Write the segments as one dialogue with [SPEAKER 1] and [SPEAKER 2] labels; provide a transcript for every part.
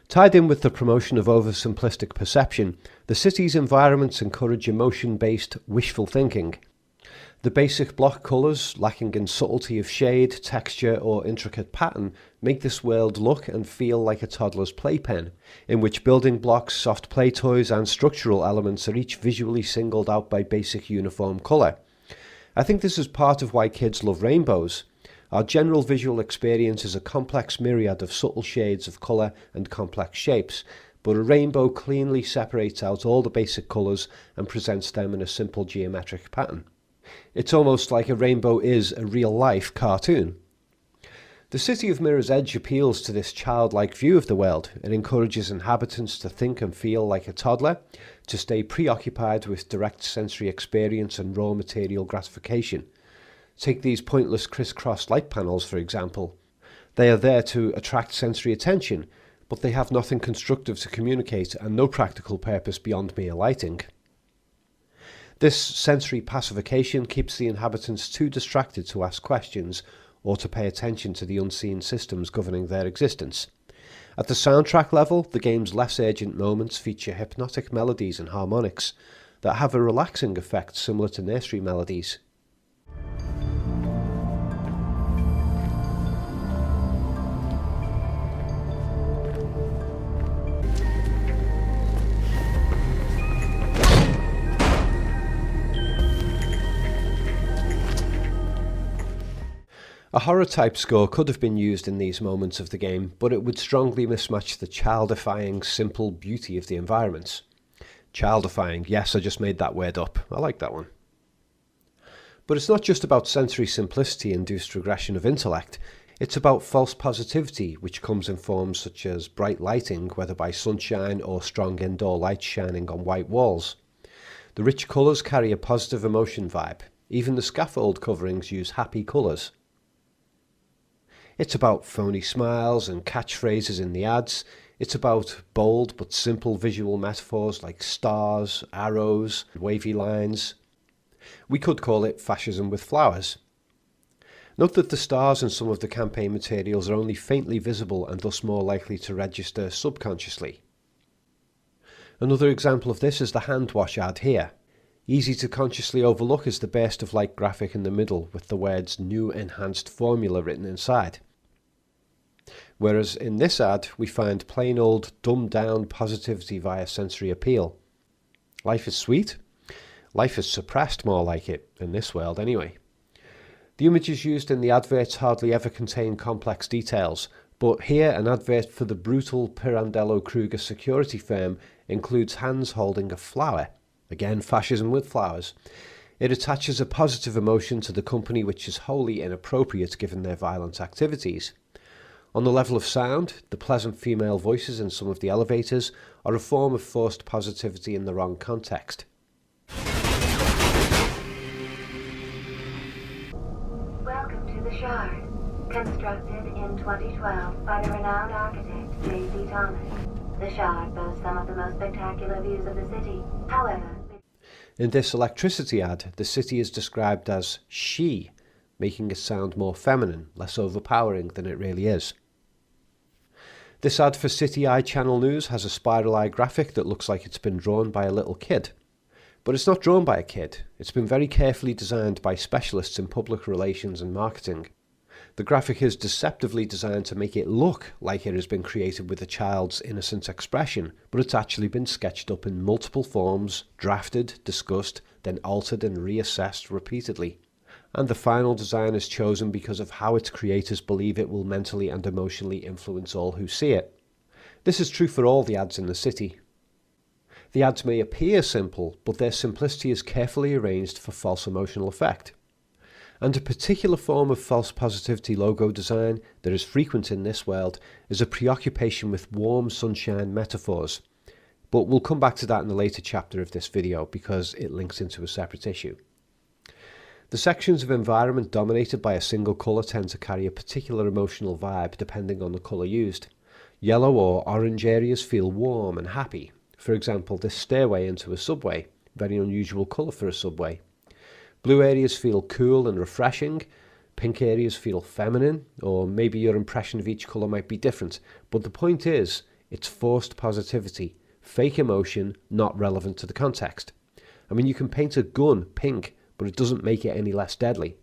[SPEAKER 1] Tied in with the promotion of oversimplistic perception, the city's environments encourage emotion-based wishful thinking. The basic block colours, lacking in subtlety of shade, texture or intricate pattern, make this world look and feel like a toddler's playpen, in which building blocks, soft play toys and structural elements are each visually singled out by basic uniform colour. I think this is part of why kids love rainbows. Our general visual experience is a complex myriad of subtle shades of colour and complex shapes, but a rainbow cleanly separates out all the basic colours and presents them in a simple geometric pattern. It's almost like a rainbow is a real-life cartoon. The City of Mirror's Edge appeals to this childlike view of the world. It encourages inhabitants to think and feel like a toddler, to stay preoccupied with direct sensory experience and raw material gratification. Take these pointless crisscross light panels, for example. They are there to attract sensory attention, but they have nothing constructive to communicate and no practical purpose beyond mere lighting. This sensory pacification keeps the inhabitants too distracted to ask questions or to pay attention to the unseen systems governing their existence. At the soundtrack level, the game's less urgent moments feature hypnotic melodies and harmonics that have a relaxing effect similar to nursery melodies. A horror-type score could have been used in these moments of the game, but it would strongly mismatch the childifying, simple beauty of the environments. Childifying, yes, I just made that word up. I like that one. But it's not just about sensory simplicity-induced regression of intellect. It's about false positivity, which comes in forms such as bright lighting, whether by sunshine or strong indoor lights shining on white walls. The rich colours carry a positive emotion vibe. Even the scaffold coverings use happy colours. It's about phony smiles and catchphrases in the ads. It's about bold but simple visual metaphors like stars, arrows, wavy lines. We could call it fascism with flowers. Note that the stars in some of the campaign materials are only faintly visible and thus more likely to register subconsciously. Another example of this is the hand wash ad here. Easy to consciously overlook is the burst of light graphic in the middle with the words "new enhanced formula" written inside. Whereas in this ad we find plain old dumbed down positivity via sensory appeal. Life is sweet. Life is suppressed, more like it, in this world anyway. The images used in the adverts hardly ever contain complex details, but here an advert for the brutal Pirandello Kruger security firm includes hands holding a flower. Again, fascism with flowers. It attaches a positive emotion to the company which is wholly inappropriate given their violent activities. On the level of sound, the pleasant female voices in some of the elevators are a form of forced positivity in the wrong context.
[SPEAKER 2] Welcome to the Shard, constructed in 2012 by the renowned architect J.C. Thomas. The Shard boasts some of the most spectacular views of the city. However,
[SPEAKER 1] in this electricity ad, the city is described as she, making it sound more feminine, less overpowering than it really is. This ad for City Eye Channel News has a spiral eye graphic that looks like it's been drawn by a little kid. But it's not drawn by a kid. It's been very carefully designed by specialists in public relations and marketing. The graphic is deceptively designed to make it look like it has been created with a child's innocent expression, but it's actually been sketched up in multiple forms, drafted, discussed, then altered and reassessed repeatedly. And the final design is chosen because of how its creators believe it will mentally and emotionally influence all who see it. This is true for all the ads in the city. The ads may appear simple, but their simplicity is carefully arranged for false emotional effect. And a particular form of false positivity logo design that is frequent in this world is a preoccupation with warm sunshine metaphors. But we'll come back to that in a later chapter of this video because it links into a separate issue. The sections of environment dominated by a single colour tend to carry a particular emotional vibe depending on the colour used. Yellow or orange areas feel warm and happy. For example, this stairway into a subway, very unusual colour for a subway. Blue areas feel cool and refreshing. Pink areas feel feminine, or maybe your impression of each colour might be different. But the point is, It's forced positivity, fake emotion not relevant to the context. I mean, you can paint a gun pink, but it doesn't make it any less deadly.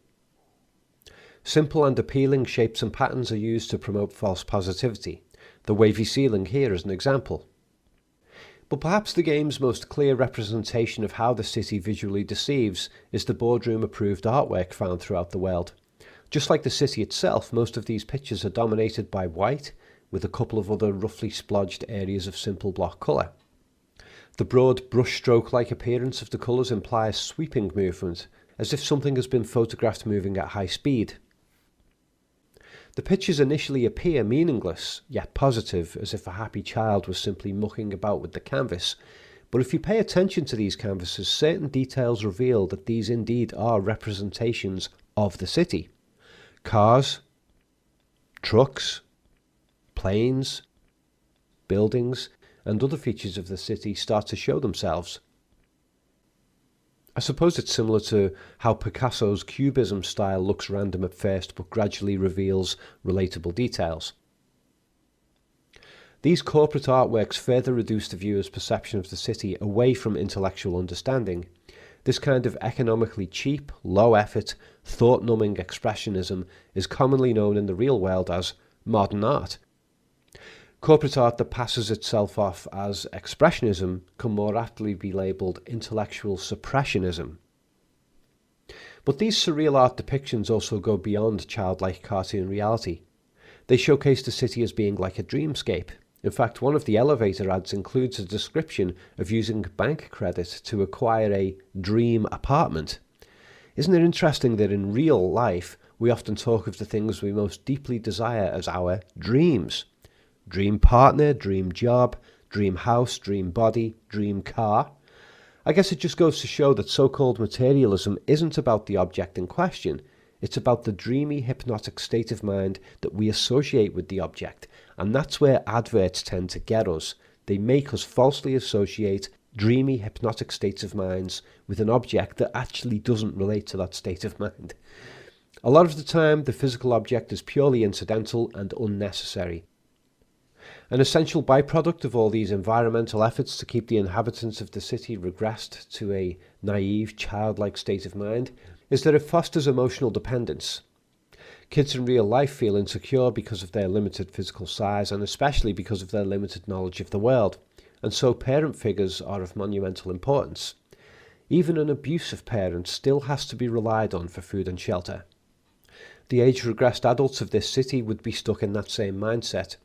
[SPEAKER 1] Simple and appealing shapes and patterns are used to promote false positivity. The wavy ceiling here is an example. But perhaps the game's most clear representation of how the city visually deceives is the boardroom-approved artwork found throughout the world. Just like the city itself, most of these pictures are dominated by white, with a couple of other roughly splodged areas of simple block colour. The broad brushstroke-like appearance of the colours implies sweeping movement, as if something has been photographed moving at high speed. The pictures initially appear meaningless, yet positive, as if a happy child was simply mucking about with the canvas. But if you pay attention to these canvases, certain details reveal that these indeed are representations of the city. Cars, trucks, planes, buildings, and other features of the city start to show themselves. I suppose it's similar to how Picasso's Cubism style looks random at first but gradually reveals relatable details. These corporate artworks further reduce the viewer's perception of the city away from intellectual understanding. This kind of economically cheap, low-effort, thought-numbing expressionism is commonly known in the real world as modern art. Corporate art that passes itself off as expressionism can more aptly be labelled intellectual suppressionism. But these surreal art depictions also go beyond childlike cartoon reality. They showcase the city as being like a dreamscape. In fact, one of the elevator ads includes a description of using bank credit to acquire a dream apartment. Isn't it interesting that in real life we often talk of the things we most deeply desire as our dreams? Dream partner, dream job, dream house, dream body, dream car. I guess it just goes to show that so-called materialism isn't about the object in question. It's about the dreamy, hypnotic state of mind that we associate with the object. And that's where adverts tend to get us. They make us falsely associate dreamy, hypnotic states of minds with an object that actually doesn't relate to that state of mind. A lot of the time, the physical object is purely incidental and unnecessary. An essential byproduct of all these environmental efforts to keep the inhabitants of the city regressed to a naive, childlike state of mind is that it fosters emotional dependence. Kids in real life feel insecure because of their limited physical size and especially because of their limited knowledge of the world, and so parent figures are of monumental importance. Even an abusive parent still has to be relied on for food and shelter. The age-regressed adults of this city would be stuck in that same mindset.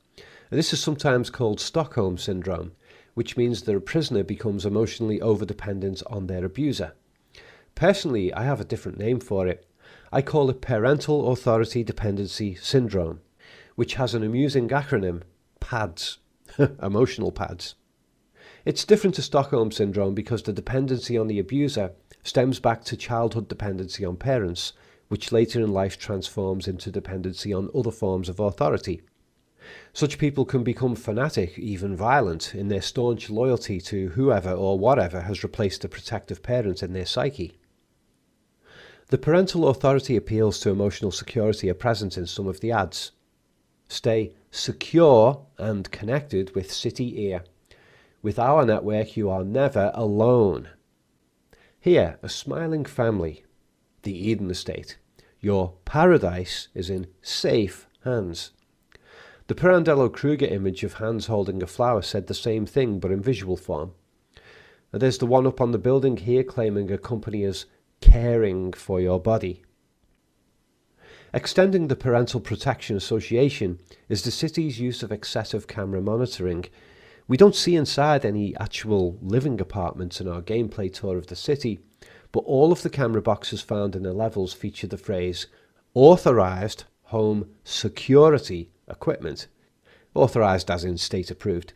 [SPEAKER 1] This is sometimes called Stockholm Syndrome, which means that a prisoner becomes emotionally overdependent on their abuser. Personally, I have a different name for it. I call it Parental Authority Dependency Syndrome, which has an amusing acronym, PADS, emotional pads. It's different to Stockholm Syndrome because the dependency on the abuser stems back to childhood dependency on parents, which later in life transforms into dependency on other forms of authority. Such people can become fanatic, even violent, in their staunch loyalty to whoever or whatever has replaced the protective parent in their psyche. The parental authority appeals to emotional security are present in some of the ads. Stay secure and connected with City Ear. With our network, you are never alone. Here, a smiling family, the Eden Estate. Your paradise is in safe hands. The Pirandello-Kruger image of hands holding a flower said the same thing, but in visual form. And there's the one up on the building here claiming a company as caring for your body. Extending the Parental Protection Association is the city's use of excessive camera monitoring. We don't see inside any actual living apartments in our gameplay tour of the city, but all of the camera boxes found in the levels feature the phrase authorized home security equipment, authorised as in state approved.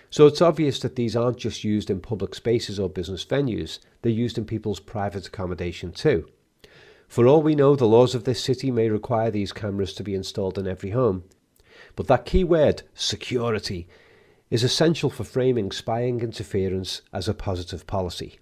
[SPEAKER 1] So it's obvious that these aren't just used in public spaces or business venues, they're used in people's private accommodation too. For all we know, the laws of this city may require these cameras to be installed in every home. But that key word, security, is essential for framing spying interference as a positive policy.